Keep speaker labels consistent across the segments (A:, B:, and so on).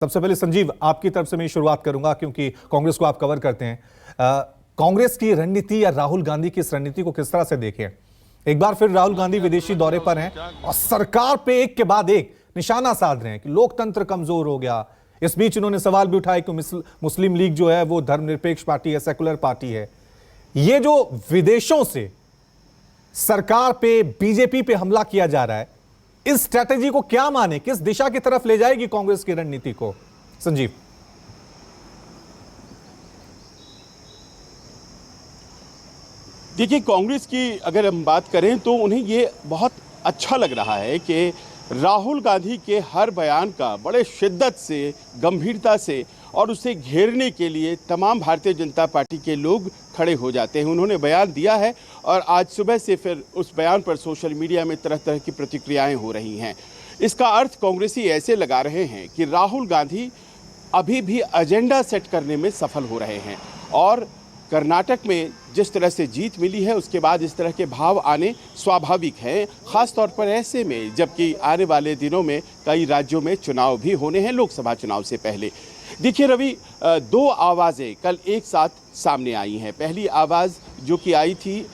A: सबसे पहले संजीव, आपकी तरफ से मैं शुरुआत करूंगा क्योंकि कांग्रेस को आप कवर करते हैं। कांग्रेस की रणनीति या राहुल गांधी की इस रणनीति को किस तरह से देखें? एक बार फिर राहुल गांधी विदेशी दौरे पर हैं और सरकार पे एक के बाद एक निशाना साध रहे हैं कि लोकतंत्र कमजोर हो गया। इस बीच उन्होंने सवाल भी उठाया कि मुस्लिम लीग जो है वो धर्मनिरपेक्ष पार्टी है, सेकुलर पार्टी है। ये जो विदेशों से सरकार पे, बीजेपी पे हमला किया जा रहा है, इस स्ट्रैटेजी को क्या माने, किस दिशा की तरफ ले जाएगी कांग्रेस की रणनीति को? संजीव।
B: देखिए, कांग्रेस की अगर हम बात करें तो उन्हें ये बहुत अच्छा लग रहा है कि राहुल गांधी के हर बयान का बड़े शिद्दत से, गंभीरता से और उसे घेरने के लिए तमाम भारतीय जनता पार्टी के लोग खड़े हो जाते हैं। उन्होंने बयान दिया है और आज सुबह से फिर उस बयान पर सोशल मीडिया में तरह तरह की प्रतिक्रियाएं हो रही हैं। इसका अर्थ कांग्रेसी ऐसे लगा रहे हैं कि राहुल गांधी अभी भी एजेंडा सेट करने में सफल हो रहे हैं और कर्नाटक में जिस तरह से जीत मिली है उसके बाद इस तरह के भाव आने स्वाभाविक हैं, खास तौर पर ऐसे में जबकि आने वाले दिनों में कई राज्यों में चुनाव भी होने हैं, लोकसभा चुनाव से पहले। देखिए रवि, दो आवाज़ें कल एक साथ सामने आई हैं। पहली आवाज़ जो कि आई थी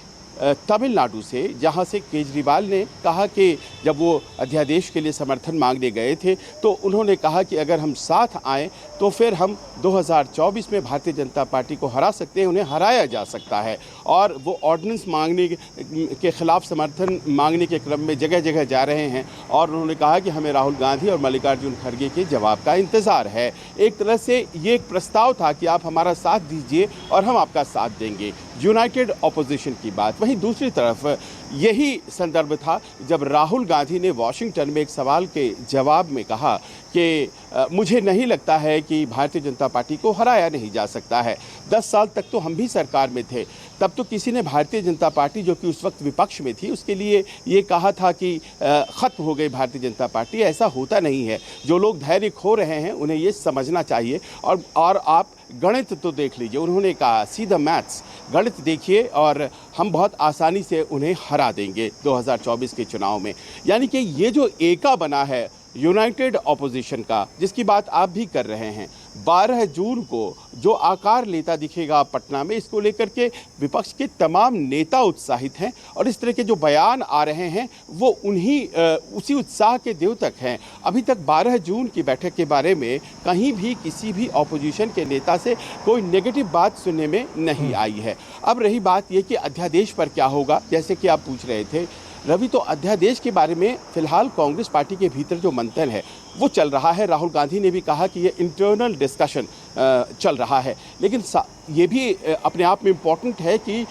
B: तमिलनाडु से, जहां से केजरीवाल ने कहा कि जब वो अध्यादेश के लिए समर्थन मांगने गए थे तो उन्होंने कहा कि अगर हम साथ आएँ तो फिर हम 2024 में भारतीय जनता पार्टी को हरा सकते हैं, उन्हें हराया जा सकता है। और वो ऑर्डिनेंस मांगने के खिलाफ समर्थन मांगने के क्रम में जगह जगह जा रहे हैं और उन्होंने कहा कि हमें राहुल गांधी और मल्लिकार्जुन खड़गे के जवाब का इंतज़ार है। एक तरह से ये एक प्रस्ताव था कि आप हमारा साथ दीजिए और हम आपका साथ देंगे, यूनाइटेड ऑपोजिशन की बात। वहीं दूसरी तरफ यही संदर्भ था जब राहुल गांधी ने वॉशिंगटन में एक सवाल के जवाब में कहा कि मुझे नहीं लगता है कि भारतीय जनता पार्टी को हराया नहीं जा सकता है। 10 साल तक तो हम भी सरकार में थे, तब तो किसी ने भारतीय जनता पार्टी जो कि उस वक्त विपक्ष में थी उसके लिए ये कहा था कि ख़त्म हो गई भारतीय जनता पार्टी। ऐसा होता नहीं है। जो लोग धैर्य खो रहे हैं उन्हें ये समझना चाहिए। और आप गणित तो देख लीजिए, उन्होंने कहा सी द मैथ्स, गणित देखिए और हम बहुत आसानी से उन्हें हरा देंगे 2024 के चुनाव में। यानी कि ये जो एका बना है यूनाइटेड ऑपोजिशन का, जिसकी बात आप भी कर रहे हैं, 12 जून को जो आकार लेता दिखेगा पटना में, इसको लेकर के विपक्ष के तमाम नेता उत्साहित हैं और इस तरह के जो बयान आ रहे हैं वो उसी उत्साह के द्योतक हैं। अभी तक 12 जून की बैठक के बारे में कहीं भी किसी भी ऑपोजिशन के नेता से कोई नेगेटिव बात सुनने में नहीं आई है। अब रही बात ये कि अध्यादेश पर क्या होगा, जैसे कि आप पूछ रहे थे रवि, तो अध्यादेश के बारे में फिलहाल कांग्रेस पार्टी के भीतर जो मंथन है वो चल रहा है। राहुल गांधी ने भी कहा कि ये इंटरनल डिस्कशन चल रहा है, लेकिन ये भी अपने आप में इम्पॉर्टेंट है कि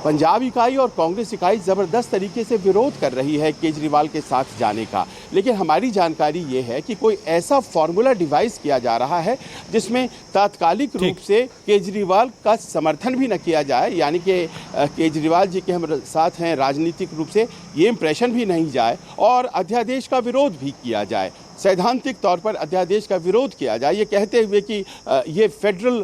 B: पंजाब इकाई और कांग्रेस इकाई ज़बरदस्त तरीके से विरोध कर रही है केजरीवाल के साथ जाने का। लेकिन हमारी जानकारी ये है कि कोई ऐसा फॉर्मूला डिवाइस किया जा रहा है जिसमें तात्कालिक रूप से केजरीवाल का समर्थन भी न किया जाए, यानी कि केजरीवाल जी के हम साथ हैं राजनीतिक रूप से, ये इम्प्रेशन भी नहीं जाए और अध्यादेश का विरोध भी किया जाए, सैद्धांतिक तौर पर अध्यादेश का विरोध किया जाए, ये कहते हुए कि ये फेडरल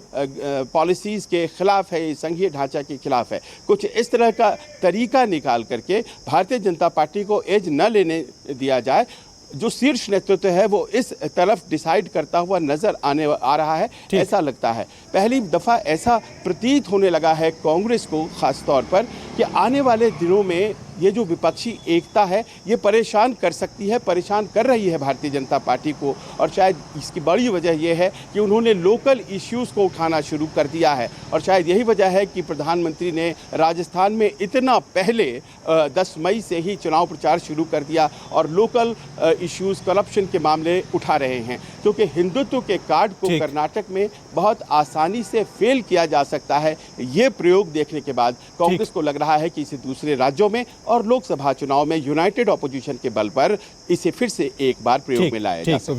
B: पॉलिसीज़ के ख़िलाफ़ है, ये संघीय ढांचा के ख़िलाफ़ है। कुछ इस तरह का तरीका निकाल करके भारतीय जनता पार्टी को एज न लेने दिया जाए। जो शीर्ष नेतृत्व है वो इस तरफ डिसाइड करता हुआ नज़र आ रहा है, ऐसा लगता है। पहली दफ़ा ऐसा प्रतीत होने लगा है कांग्रेस को ख़ास तौर पर कि आने वाले दिनों में ये जो विपक्षी एकता है ये परेशान कर सकती है, परेशान कर रही है भारतीय जनता पार्टी को। और शायद इसकी बड़ी वजह यह है कि उन्होंने लोकल इश्यूज़ को उठाना शुरू कर दिया है और शायद यही वजह है कि प्रधानमंत्री ने राजस्थान में इतना पहले 10 मई से ही चुनाव प्रचार शुरू कर दिया और लोकल इश्यूज़, करप्शन के मामले उठा रहे हैं, क्योंकि हिंदुत्व के कार्ड को कर्नाटक में बहुत आसानी से फेल किया जा सकता है। ये प्रयोग देखने के बाद कांग्रेस को लग रहा है कि इसे दूसरे राज्यों में और लोकसभा चुनाव में यूनाइटेड ऑपोजिशन के बल पर इसे फिर से एक बार प्रयोग में लाया जा सकता है।